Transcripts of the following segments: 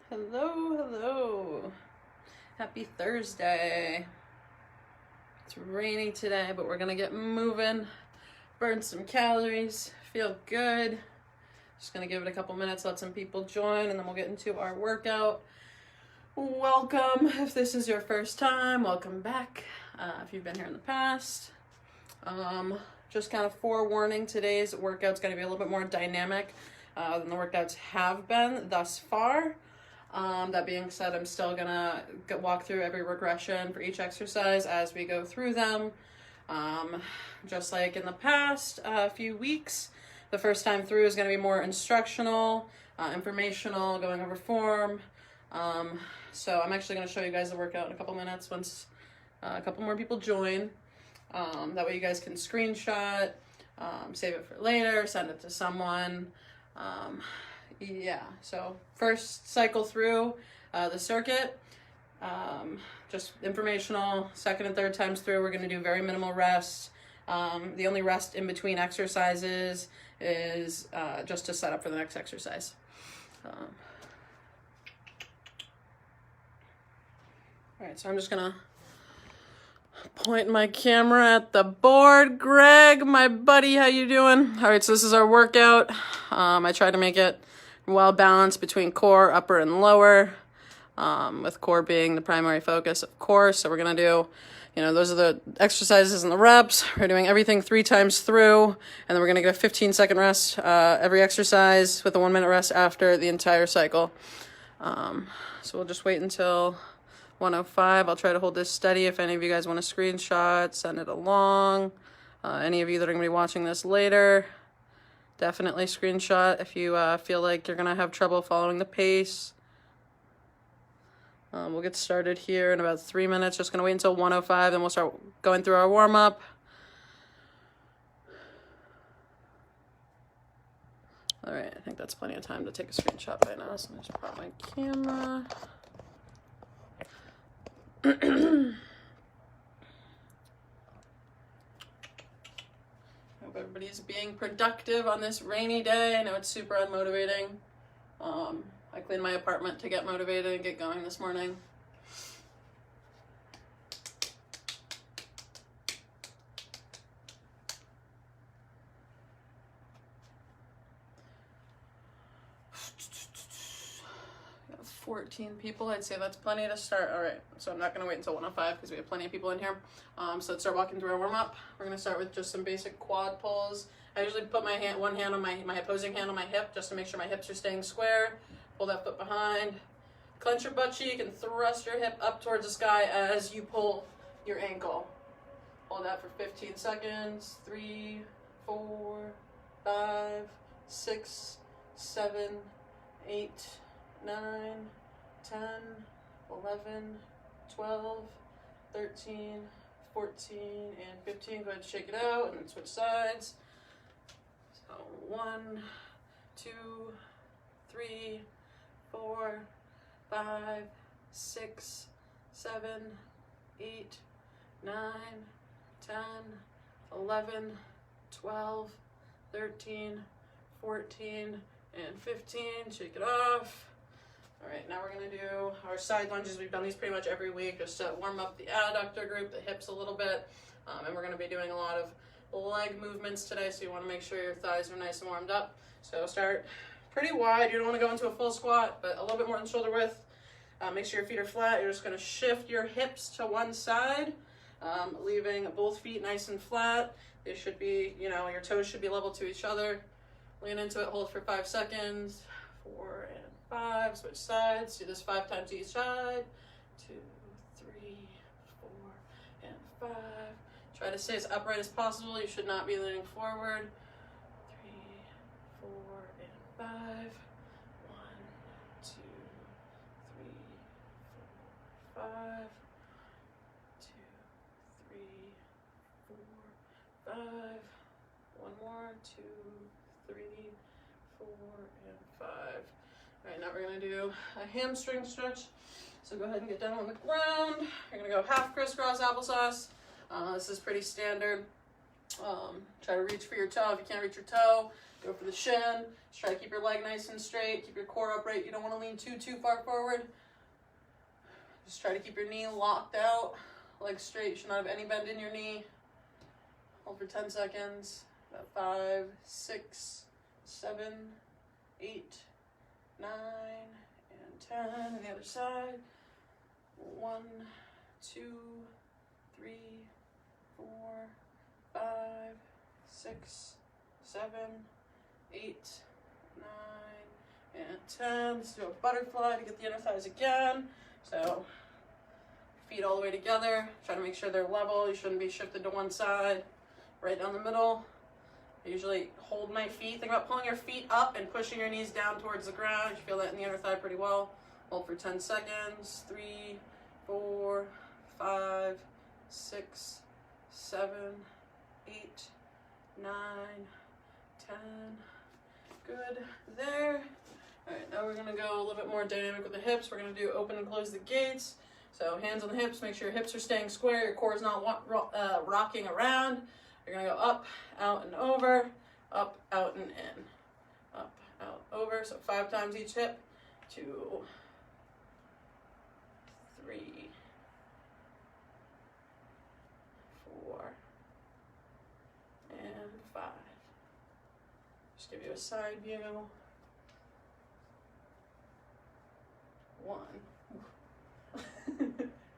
Hello. Happy Thursday. It's rainy today, but we're gonna get moving, burn some calories, feel good. Just gonna give it a couple minutes, let some people join, and then we'll get into our workout. Welcome. If this is your first time, welcome back. If you've been here in the past. Just kind of forewarning, today's workout's gonna be a little bit more dynamic than the workouts have been thus far. That being said, I'm still gonna walk through every regression for each exercise as we go through them. Just like in the past few weeks, the first time through is gonna be more instructional, informational, going over form. So I'm actually gonna show you guys the workout in a couple minutes once a couple more people join. That way you guys can screenshot, save it for later, send it to someone. Yeah, so first cycle through the circuit, just informational. Second and third times through, we're going to do very minimal rest. The only rest in between exercises is just to set up for the next exercise. All right, so I'm just going to point my camera at the board. Greg, my buddy, how you doing? All right, so this is our workout. I try to make it well balanced between core, upper, and lower, with core being the primary focus, of course. So we're going to do, those are the exercises and the reps. We're doing everything 3 times through, and then we're going to get a 15-second rest every exercise with a 1-minute rest after the entire cycle. So we'll just wait until 1:05. I'll try to hold this steady. If any of you guys want a screenshot, send it along. Any of you that are going to be watching this later, definitely screenshot if you feel like you're going to have trouble following the pace. We'll get started here in about 3 minutes. Just going to wait until 1:05, then we'll start going through our warm-up. All right, I think that's plenty of time to take a screenshot by now, so I'm just pop my camera. Hope everybody's being productive on this rainy day. I know it's super unmotivating. I cleaned my apartment to get motivated and get going this morning. We have 14 people. I'd say that's plenty to start. All right, so I'm not going to wait until 1:05 because we have plenty of people in here. So let's start walking through our warm-up. We're going to start with just some basic quad pulls. I usually put my one hand on my opposing hand on my hip just to make sure my hips are staying square. Pull that foot behind. Clench your butt cheek and thrust your hip up towards the sky as you pull your ankle. Hold that for 15 seconds. 3, 4, 5, 6, 7, 8, 9, 10, 11, 12, 13, 14, and 15. Go ahead and shake it out and then switch sides. So 1, 2, 3, 4, 5, 6, 7, 8, 9, 10, 11, 12, 13, 14, and 15. Shake it off. All right, now we're going to do our side lunges. We've done these pretty much every week just to warm up the adductor group, the hips a little bit. And we're going to be doing a lot of leg movements today, so you want to make sure your thighs are nice and warmed up. So start pretty wide. You don't want to go into a full squat, but a little bit more than shoulder width. Make sure your feet are flat. You're just going to shift your hips to one side, leaving both feet nice and flat. They should be, your toes should be level to each other. Lean into it, hold for 5 seconds. 4 and 5, switch sides. Do this 5 times each side. 2, 3, 4, and 5. Try to stay as upright as possible. You should not be leaning forward. 3, 4, and 5. 1, 2, 3, 4, 5. 2, 3, 4, 5. One more. 2, 3, 4, and 5. All right, now we're going to do a hamstring stretch. So go ahead and get down on the ground. You're going to go half crisscross applesauce. This is pretty standard. Try to reach for your toe. If you can't reach your toe, Go for the shin. Just try to keep your leg nice and straight. Keep your core upright. You don't want to lean too far forward. Just try to keep your knee locked out. Legs straight. You should not have any bend in your knee. Hold for 10 seconds. About 5, 6, 7, 8, 9, and 10. And the other side. 1, 2, 3, 4, 5, 6, 7, 8, 9, and 10. Let's do a butterfly to get the inner thighs again. So feet all the way together. Try to make sure they're level. You shouldn't be shifted to one side. Right down the middle. I usually hold my feet. Think about pulling your feet up and pushing your knees down towards the ground. You feel that in the inner thigh pretty well. Hold for 10 seconds. 3, 4, 5, 6, 7, 8, 9, 10. Good there. All right, now we're gonna go a little bit more dynamic with the hips. We're gonna do open and close the gates. So hands on the hips, make sure your hips are staying square, your core is not rocking around. You're gonna go up, out, and over, up, out, and in. Up, out, over. So 5 times each hip. 2, 3, 4, and 5. Just give you a side view. 1.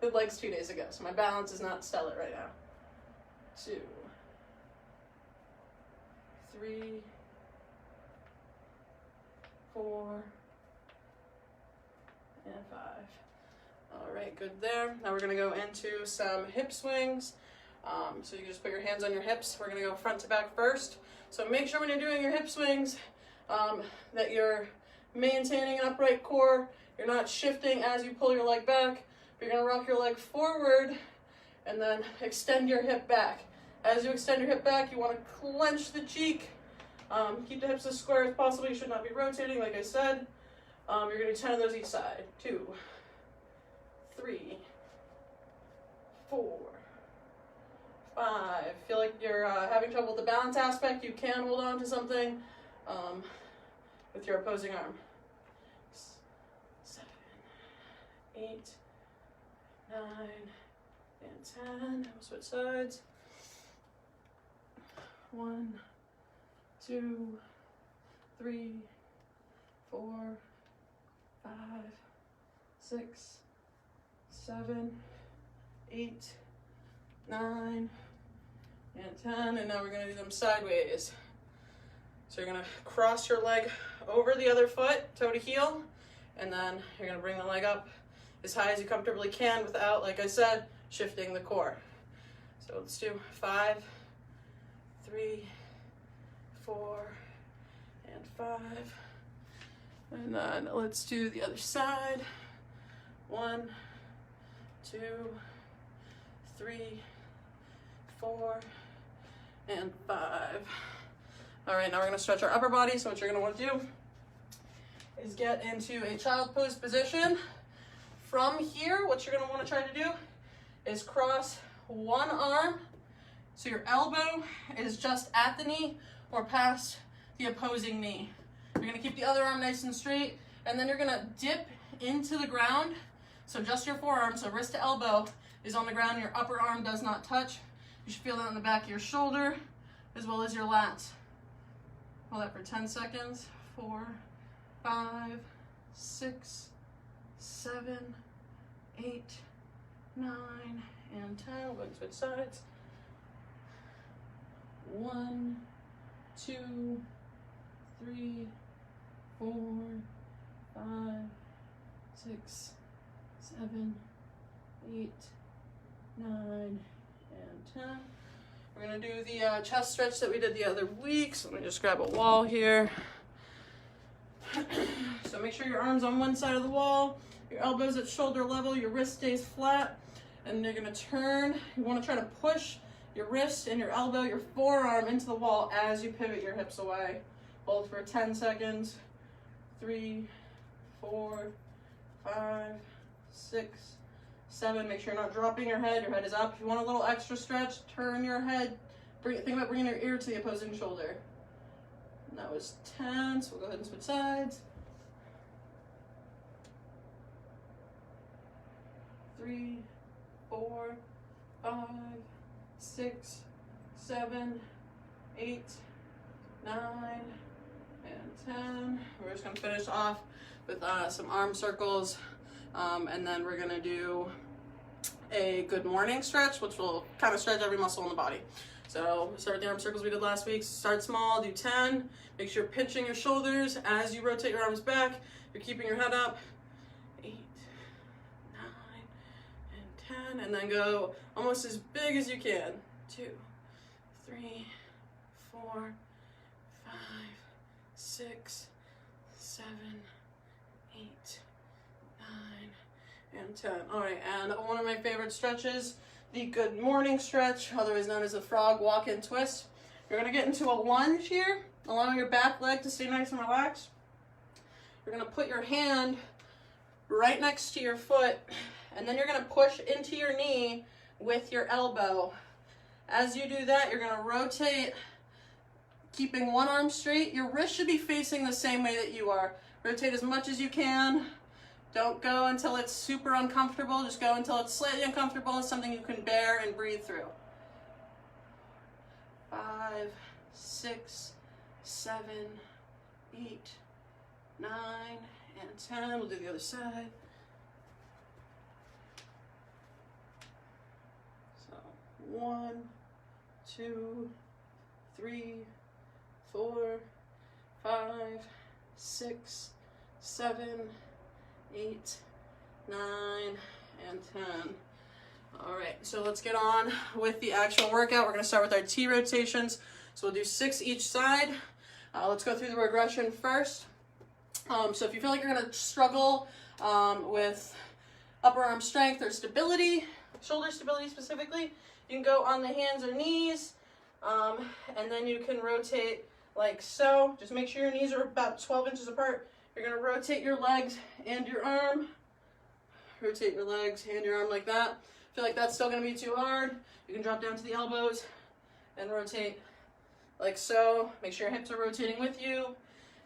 Good legs 2 days ago, so my balance is not stellar right now. 2, 3, 4, and 5. All right, good there. Now we're gonna go into some hip swings. So you just put your hands on your hips. We're gonna go front to back first. So make sure when you're doing your hip swings that you're maintaining an upright core. You're not shifting as you pull your leg back. You're gonna rock your leg forward and then extend your hip back. As you extend your hip back, you wanna clench the cheek. Keep the hips as square as possible. You should not be rotating, like I said. You're gonna do 10 of those each side. 2, 3, 4, 5. Feel like you're having trouble with the balance aspect, you can hold on to something with your opposing arm. 7, 8, 9, and 10. We'll switch sides. 1, 2, 3, 4, 5, 6, 7, 8, 9, and 10. And now we're going to do them sideways. So you're going to cross your leg over the other foot, toe to heel, and then you're going to bring the leg up as high as you comfortably can without, like I said, shifting the core. So let's do 5, 3, 4, and 5. And then let's do the other side. 1, 2, 3, 4, and 5. All right, now we're gonna stretch our upper body. So what you're gonna wanna do is get into a child pose position. From here, what you're gonna wanna try to do is cross one arm. So your elbow is just at the knee or past the opposing knee. You're gonna keep the other arm nice and straight, and then you're gonna dip into the ground. So just your forearm, so wrist to elbow is on the ground, your upper arm does not touch. You should feel that on the back of your shoulder, as well as your lats. Hold that for 10 seconds. 4, 5, 6, 7, 8, 9, and 10. We're going to switch sides. 1, 2, 3, 4, 5, 6, 7, 8, 9, and 10. We're gonna do the chest stretch that we did the other week. So let me just grab a wall here. So make sure your arm's on one side of the wall, your elbows at shoulder level, your wrist stays flat, and you're gonna turn. You wanna try to push your wrist and your elbow, your forearm into the wall as you pivot your hips away. Hold for 10 seconds. 3, 4, 5, 6, 7. Make sure you're not dropping your head is up. If you want a little extra stretch, turn your head. Think about bringing your ear to the opposing shoulder. That was 10, so we'll go ahead and switch sides. 3, 4, 5, 6, 7, 8, 9, and 10. We're just gonna finish off with some arm circles, and then we're gonna do a good morning stretch, which will kind of stretch every muscle in the body. So start with the arm circles we did last week. Start small, do 10. Make sure you're pinching your shoulders as you rotate your arms back. You're keeping your head up. 8, 9, and 10. And then go almost as big as you can. 2, 3, 4, 5, 6, 7, 8, 9, and 10. All right, and one of my favorite stretches, the good morning stretch, otherwise known as the frog walk and twist. You're gonna get into a lunge here, allowing your back leg to stay nice and relaxed. You're gonna put your hand right next to your foot, and then you're gonna push into your knee with your elbow. As you do that, you're gonna rotate, keeping one arm straight. Your wrist should be facing the same way that you are. Rotate as much as you can. Don't go until it's super uncomfortable. Just go until it's slightly uncomfortable and something you can bear and breathe through. 5, 6, 7, 8, 9, and 10. We'll do the other side. So 1, 2, 3, 4, 5, 6, 7, 8, 9, and 10. All right, so let's get on with the actual workout. We're gonna start with our T rotations. So we'll do 6 each side. Let's go through the regression first. So if you feel like you're gonna struggle with upper arm strength or stability, shoulder stability specifically, you can go on the hands or knees, and then you can rotate like so. Just make sure your knees are about 12 inches apart. You're gonna rotate your legs and your arm. Rotate your legs and your arm like that. Feel like that's still gonna be too hard, you can drop down to the elbows and rotate like so. Make sure your hips are rotating with you.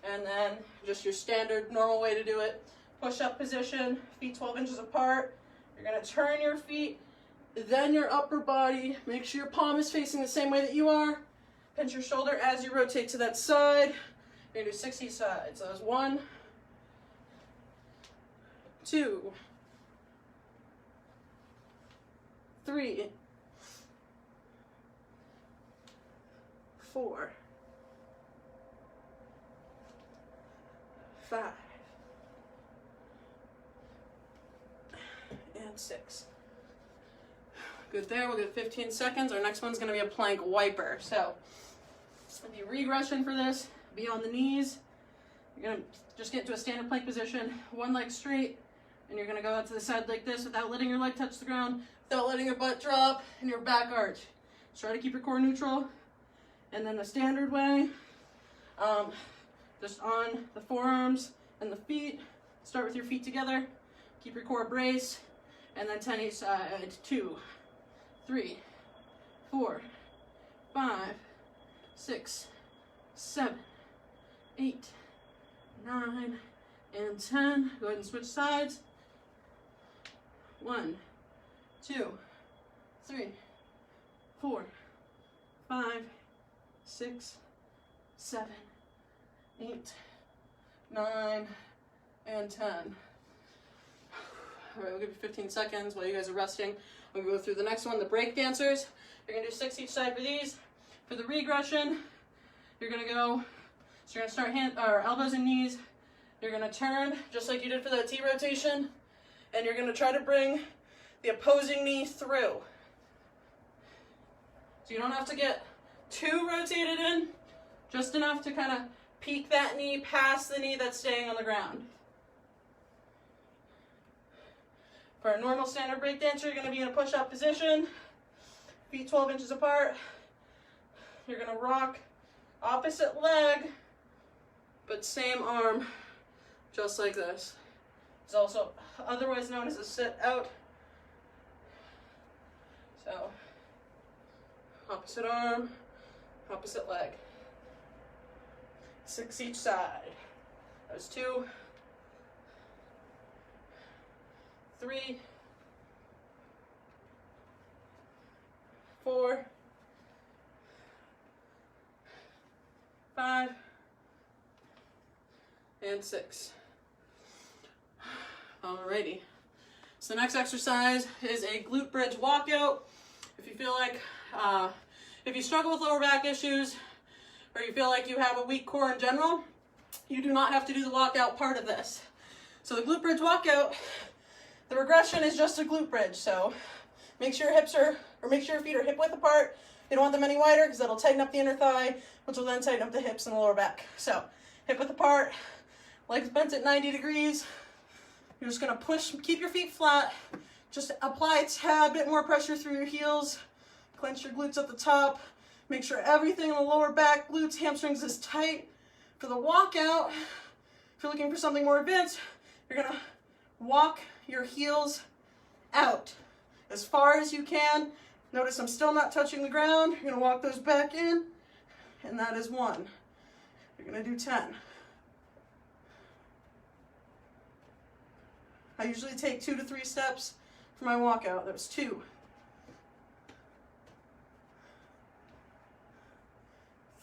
And then just your standard normal way to do it. Push-up position, feet 12 inches apart. You're gonna turn your feet, then your upper body. Make sure your palm is facing the same way that you are. Pinch your shoulder as you rotate to that side. You're gonna do 60 sides. So that's 1, 2, 3, 4, 5, and 6. Good there, we'll get 15 seconds. Our next one's gonna be a plank wiper. So the regression for this, be on the knees. You're gonna just get into a standard plank position, one leg straight, and you're gonna go out to the side like this without letting your leg touch the ground, without letting your butt drop and your back arch. Just try to keep your core neutral. And then the standard way, just on the forearms and the feet. Start with your feet together. Keep your core braced. And then 10 each side. 2, 3, 4, 5, 6, 7, 8, 9, and 10. Go ahead and switch sides. 1, 2, 3, 4, 5, 6, 7, 8, 9, and 10. All right, we'll give you 15 seconds while you guys are resting. We'll go through the next one, the break dancers. You're gonna do 6 each side for these. For the regression, you're gonna go, so you're gonna start elbows and knees. You're gonna turn, just like you did for that T rotation, and you're gonna try to bring the opposing knee through. So you don't have to get too rotated in, just enough to kind of peek that knee past the knee that's staying on the ground. For a normal standard break dancer, you're going to be in a push-up position, feet 12 inches apart. You're going to rock opposite leg, but same arm, just like this. It's also otherwise known as a sit out. So, opposite arm, opposite leg. 6 each side. That was 2, 3, 4, 5, and 6. Alrighty. So the next exercise is a glute bridge walkout. If you feel like, if you struggle with lower back issues, or you feel like you have a weak core in general, you do not have to do the walkout part of this. So the glute bridge walkout, the regression is just a glute bridge. So make sure your hips are, or make sure your feet are hip width apart. You don't want them any wider because that'll tighten up the inner thigh, which will then tighten up the hips and the lower back. So hip width apart, legs bent at 90 degrees. You're just gonna push, keep your feet flat. Just apply a tad bit more pressure through your heels. Clench your glutes at the top. Make sure everything in the lower back, glutes, hamstrings is tight. For the walkout, if you're looking for something more advanced, you're gonna walk your heels out as far as you can. Notice I'm still not touching the ground. You're gonna walk those back in, and that is 1. You're gonna do 10. I usually take 2 to 3 steps for my walkout. That was 2.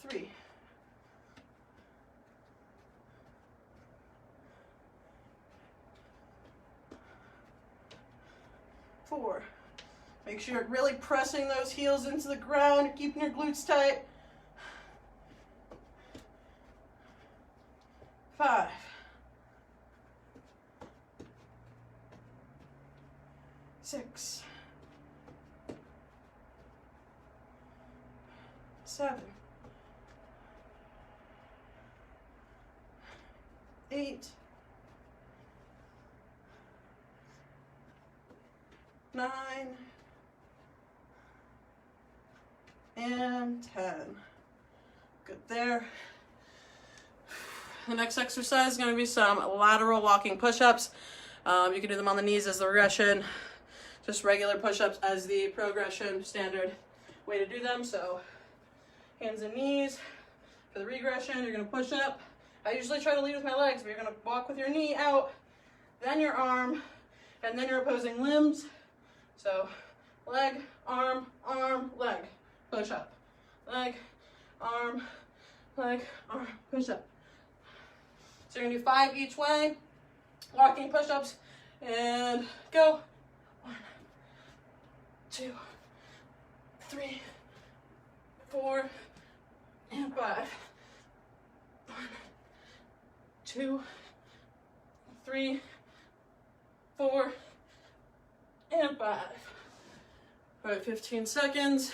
3. 4. Make sure you're really pressing those heels into the ground, keeping your glutes tight. 5. 6. 7. 8. 9. And 10. Good there. The next exercise is going to be some lateral walking push-ups. You can do them on the knees as the regression, just regular push-ups as the progression, standard way to do them. So hands and knees. For the regression, you're going to push up. I usually try to lead with my legs, but you're going to walk with your knee out, then your arm, and then your opposing limbs. So leg, arm, leg, push up. Leg, arm, push up. So you're going to do 5 each way, walking push-ups, and go. 1, 2, 3, 4, and 5. 1, 2, 3, 4, and 5. All right, 15 seconds.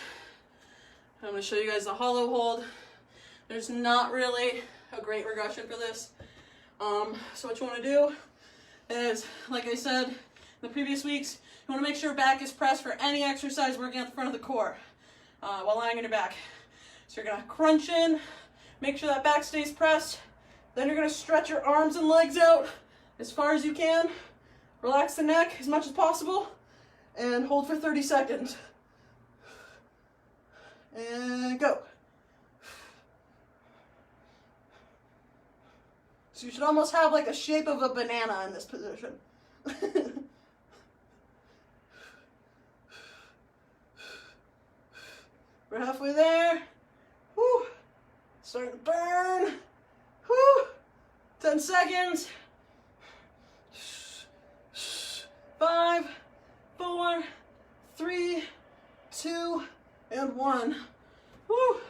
I'm going to show you guys the hollow hold. There's not really a great regression for this. So what you want to do is, like I said in the previous weeks, you want to make sure your back is pressed for any exercise working at the front of the core while lying on your back. So you're going to crunch in, make sure that back stays pressed. Then you're going to stretch your arms and legs out as far as you can. Relax the neck as much as possible and hold for 30 seconds. And go. So you should almost have like a shape of a banana in this position. We're halfway there. Whew. Starting to burn. Whew. 10 seconds. 5, 4, 3, 2, and 1. Whew.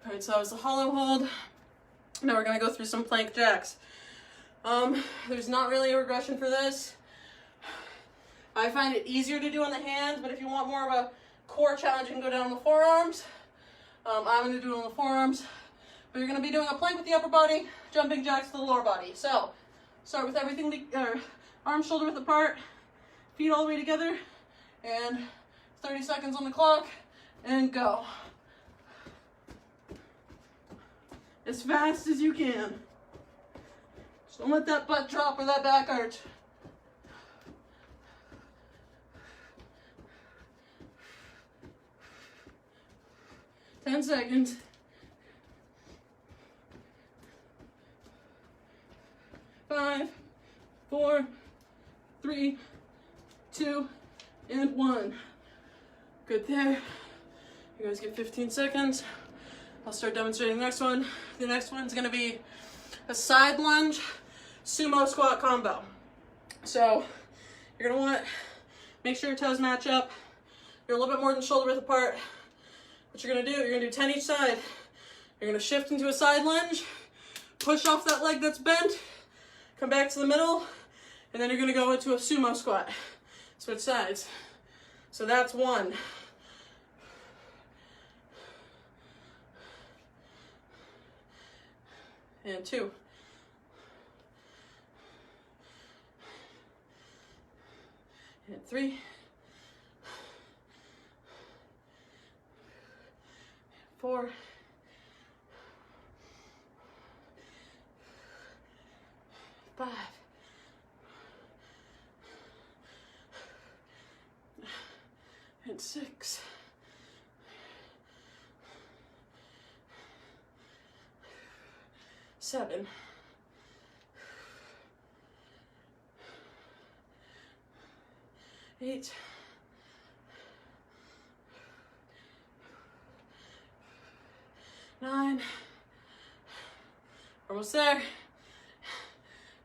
All right, so that was the hollow hold. Now we're going to go through some plank jacks. There's not really a regression for this. I find it easier to do on the hands, but if you want more of a core challenge, you can go down on the forearms. I'm going to do it on the forearms. But you're going to be doing a plank with the upper body, jumping jacks to the lower body. So, start with everything, arms shoulder width apart, feet all the way together, and 30 seconds on the clock, and go. As fast as you can. Just don't let that butt drop or that back arch. Ten seconds. 5, 4, 3, 2, and 1. Good there. You guys get 15 seconds. I'll start demonstrating the next one. The next one's gonna be a side lunge sumo squat combo. So you're gonna want, make sure your toes match up. You're a little bit more than shoulder width apart. What you're gonna do, you're gonna do 10 each side. You're gonna shift into a side lunge, push off that leg that's bent, come back to the middle, and then you're gonna go into a sumo squat. Switch sides. So that's 1. And 2. And 3. 4. 5. And 6. 7. 8. 9. Almost there.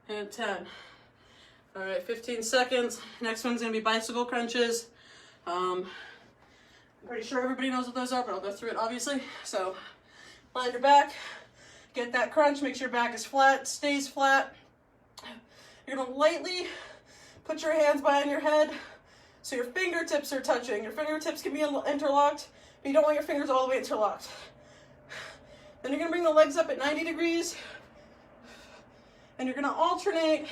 And 10. All right, 15 seconds. Next one's gonna be bicycle crunches. I'm pretty sure everybody knows what those are, but I'll go through it obviously. So lie on your back, get that crunch, make sure your back is flat, stays flat. You're gonna lightly put your hands behind your head so your fingertips are touching. Your fingertips can be interlocked, but you don't want your fingers all the way interlocked. Then you're gonna bring the legs up at 90 degrees, and you're gonna alternate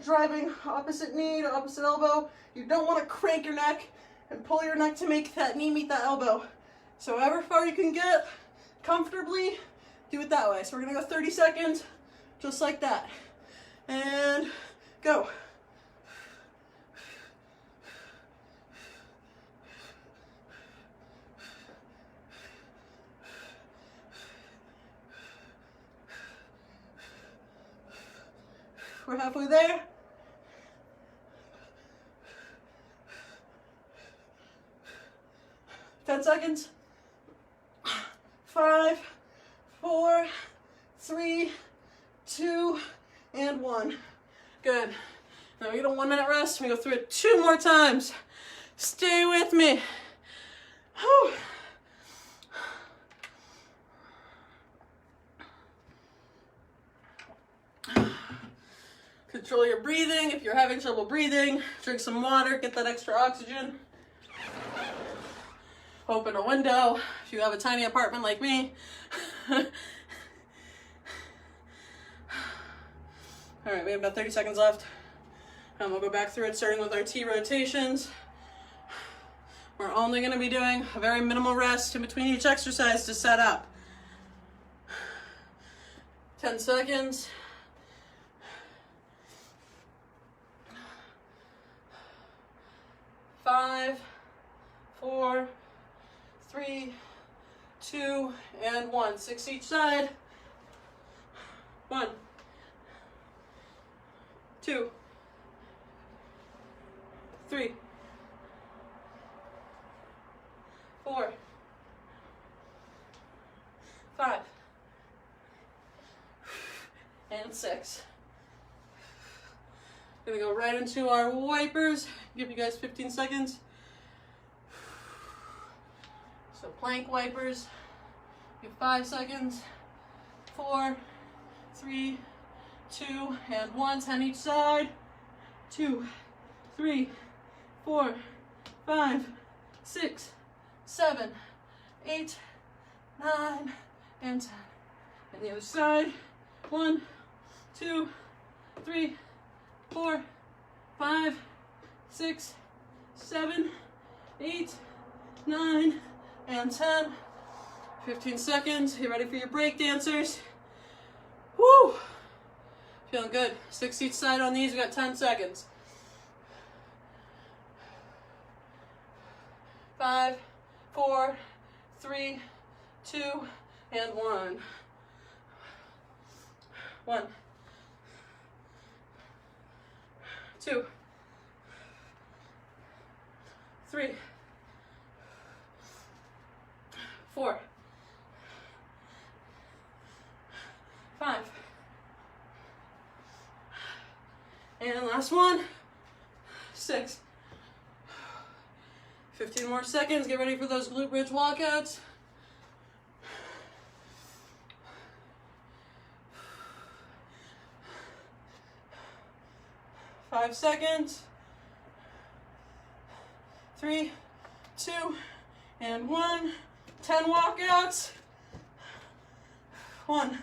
driving opposite knee to opposite elbow. You don't want to crank your neck and pull your neck to make that knee meet that elbow. So however far you can get comfortably, do it that way. So we're gonna go 30 seconds, just like that. And go. We're halfway there. Ten seconds. 5, 4, 3, 2, and 1. Good. Now we get a 1-minute rest. We go through it 2 more times. Stay with me. Whew. Control your breathing. If you're having trouble breathing, drink some water, get that extra oxygen. Open a window if you have a tiny apartment like me. All right, we have about 30 seconds left. And we'll go back through it, starting with our T rotations. We're only gonna be doing a very minimal rest in between each exercise to set up. 10 seconds. 5, 4, 3, 2, and 1. 6 each side. 1, 2, 3, 4, 5, and 6. Gonna go right into our wipers. Give you guys 15 seconds. So plank wipers. Give 5 seconds. 4, 3, 2, and 1. 10 each side. 2, 3, 4, 5, 6, 7, 8, 9, and 10. And the other side. 1, 2, 3, 4, 5, 6, 7, 8, 9, and 10. 15 seconds. You ready for your break dancers? Woo! Feeling good. 6 each side on these. We got 10 seconds. 5, 4, 3, 2, and 1. 1, 2, 3, 4, 5, and last one, 6. 15 more seconds. Get ready for those glute bridge walkouts. 5 seconds. 3, 2, and 1. 10 walkouts. 1,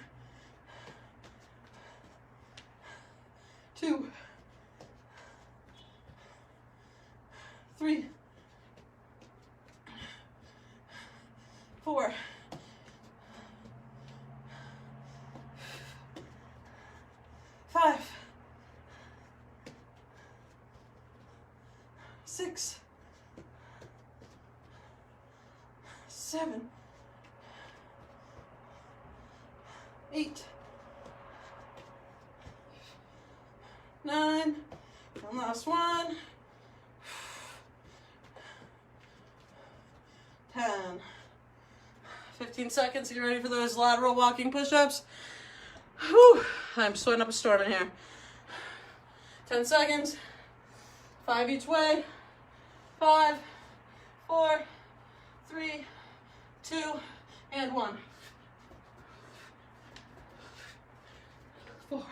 2, 3, 4, 5, 6, 7, 8, 9, and last one, 10. 15 seconds to get ready for those lateral walking push-ups. Whew, I'm sweating up a storm in here. 10 seconds, 5 each way. 5, 4, 3, 2, and 1. 4,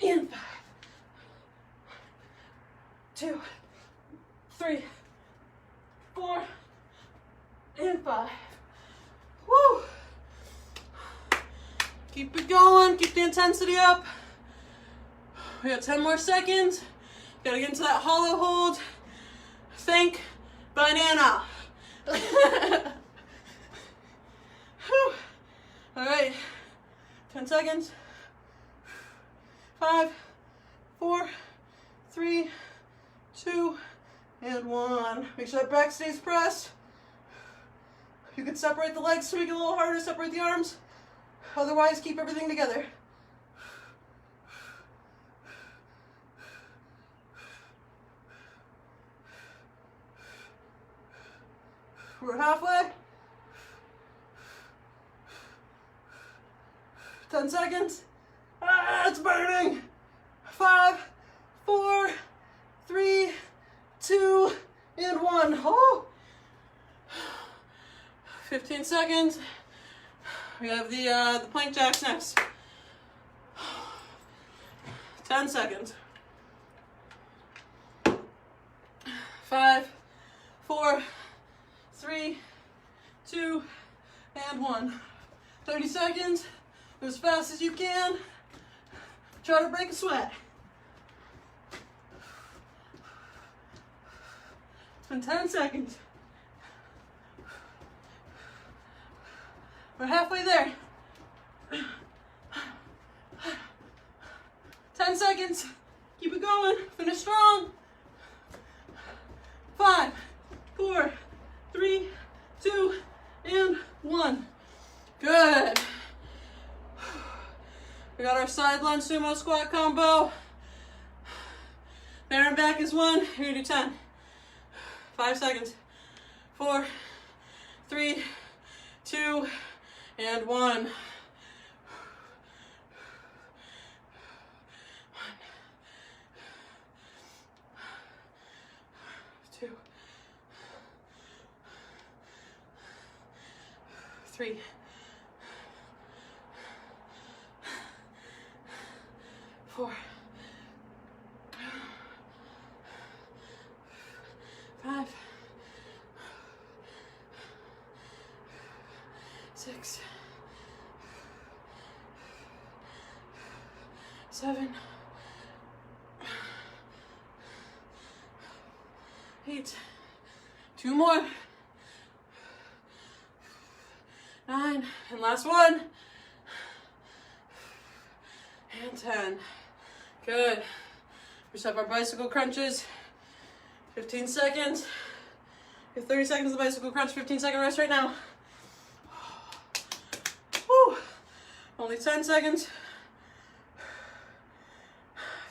and 5. 2, 3, 4, and 5. Woo! Keep it going, keep the intensity up. We got 10 more seconds. Gotta get into that hollow hold. Think banana. All right, 10 seconds. 5, 4, 3, 2, and 1. Make sure that back stays pressed. You can separate the legs to make it a little harder to separate the arms. Otherwise, keep everything together. We're halfway. 10 seconds. Ah, it's burning. 5, 4, 3, 2, and 1. Oh. 15 seconds. We have the plank jacks next. 10 seconds. 5, 4, 3, 2, and 1. 30 seconds. Go as fast as you can. Try to break a sweat. It's been 10 seconds. We're halfway there. 10 seconds. Keep it going. Finish strong. 5, 4, 3, 2, and 1. Good. We got our side lunge sumo squat combo. Bear and back is 1. You're gonna do 10. 5 seconds. 4, 3, 2, and 1. 2, 3, 4, 5, 6, 7, 8, 2 more, 9, and last one, and 10. Good. We just have our bicycle crunches. 15 seconds. We have 30 seconds of the bicycle crunch, 15-second rest right now. Woo. Only 10 seconds.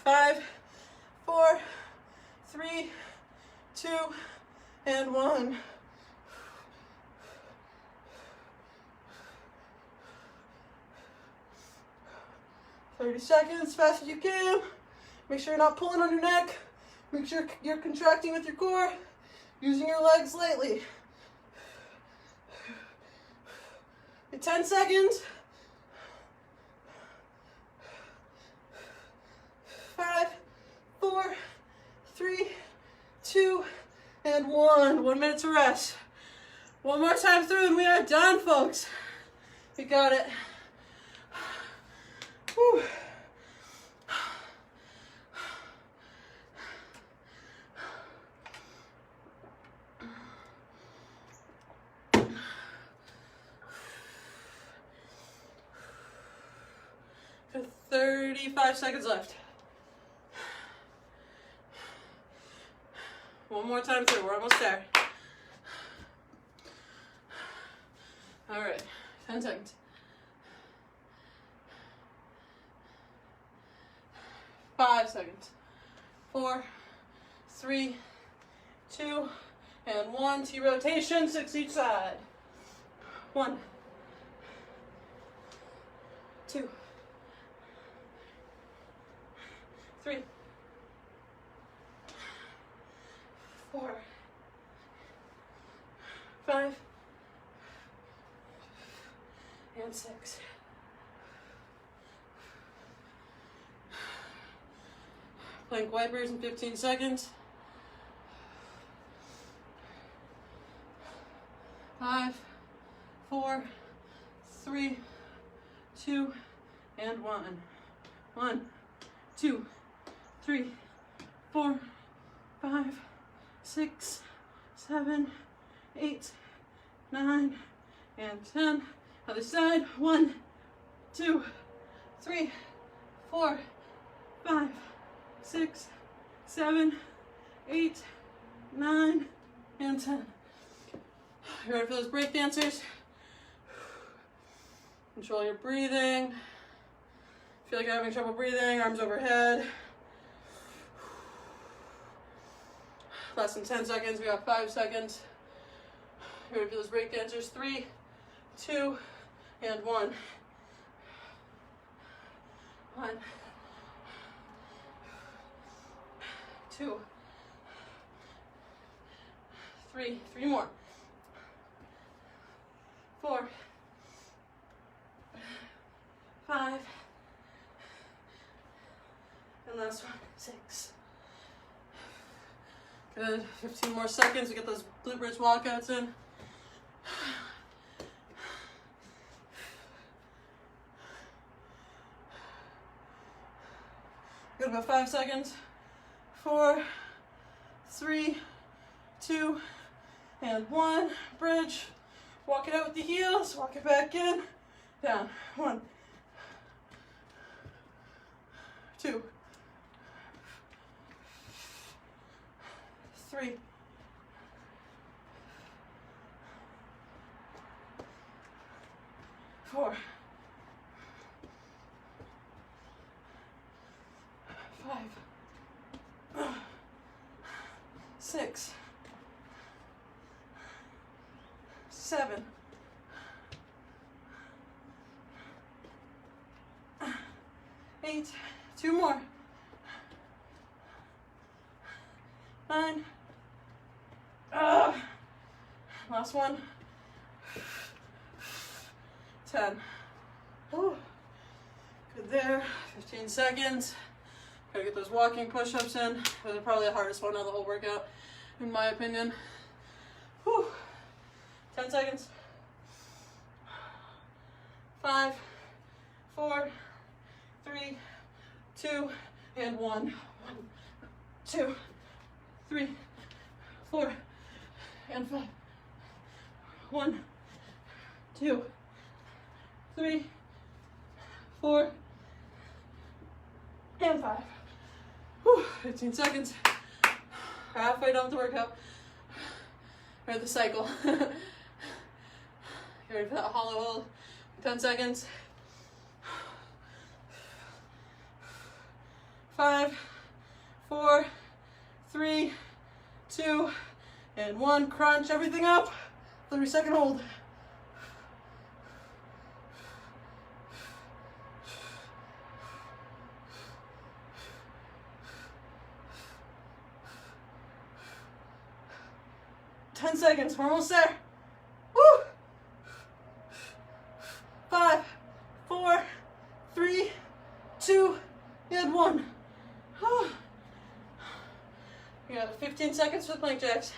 5, 4, 3, 2, and 1. "30 seconds, as fast as you can. Make sure you're not pulling on your neck. Make sure you're contracting with your core, using your legs lightly. 10 seconds. 5, 4, 3, 2, and 1. 1 minute to rest. One more time through and we are done, folks. We got it. Whew. Got 35 seconds left. One more time through, we're almost there. All right, 10 seconds. 5 seconds. 4, 3, 2, and 1. T rotation, 6 each side. 1, 2, 3, 4, 5, and 6. Plank wipers in 15 seconds. 5, 4, 3, 2, and 1. 1, 2, 3, 4, 5, 6, 7, 8, 9, and 10. Other side. 1, 2, 3, 4, 5, 6, 7, 8, 9, and 10. You ready for those break dancers? Control your breathing. Feel like you're having trouble breathing, arms overhead. Less than 10 seconds, we got 5 seconds. You ready for those break dancers? 3, 2, and 1. 1, 2, 3, 3 more. 4, 5, and last one, 6. Good, 15 more seconds, we get those glute bridge walkouts in. Good, about 5 seconds. 4, 3, 2, and 1. Bridge. Walk it out with the heels. Walk it back in. Down. 1, 2, 3, 4, 5, 6, 7, 8, 2 more, 9, last one, 10. Ooh. Good there, 15 seconds. Gotta get those walking push-ups in. Those are probably the hardest one of the whole workout, in my opinion. Whew. 10 seconds. 5, 4, 3, 2, and 1. 1, 2, 3, 4, and 5. 1, 2, 3, 4, and 5. Whew, 15 seconds. Halfway done with the workout. Or the cycle. You ready for that hollow hold? 10 seconds. 5, 4, 3, 2, and 1. Crunch everything up. 30-second hold. Ten seconds. We're almost there. Woo! 5, 4, 3, 2, and 1. You got 15 seconds for the plank jacks.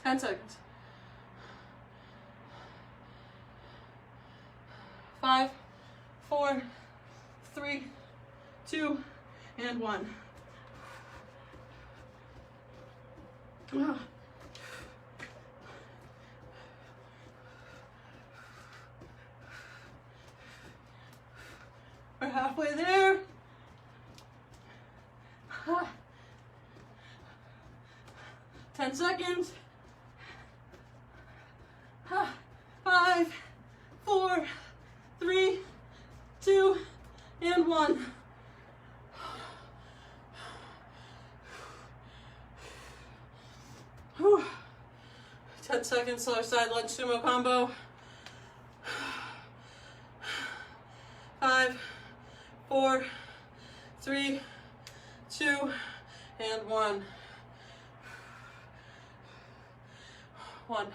10 seconds. 5, 4, 3, 2, and 1. We're halfway there. 10 seconds. 5, 4, 3, 2, and 1. Whew. 10 seconds, lower side lunge sumo combo. 5, 4, 3, 2, and 1. 1.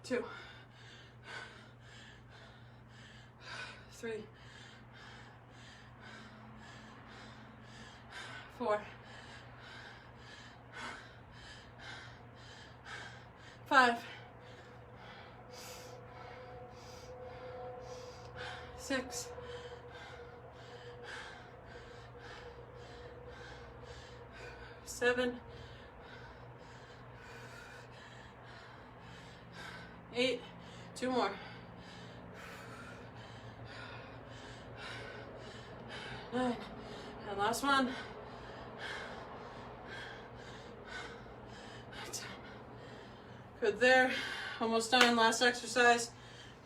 2, 3, 4, 5, 6, 7, 8, 2 more. 9, and last one. 10. Good there. Almost done. Last exercise.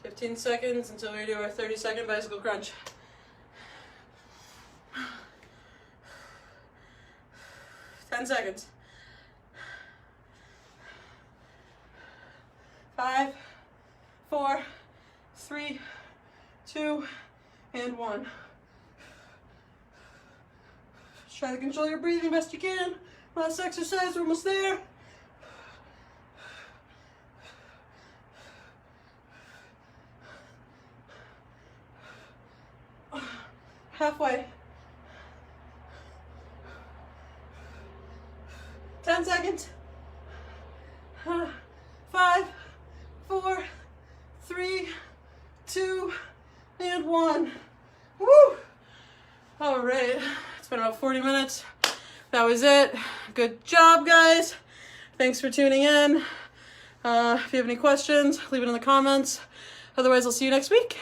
15 seconds until we do our 30-second bicycle crunch. 10 seconds. 5, 4, 3, 2, and 1. Just try to control your breathing best you can. Last exercise, we're almost there. Halfway. 10 seconds. 5, 4, 3, 2, and 1. Woo! All right, it's been about 40 minutes. That was it. Good job, guys. Thanks for tuning in. If you have any questions, leave it in the comments. Otherwise, I'll see you next week.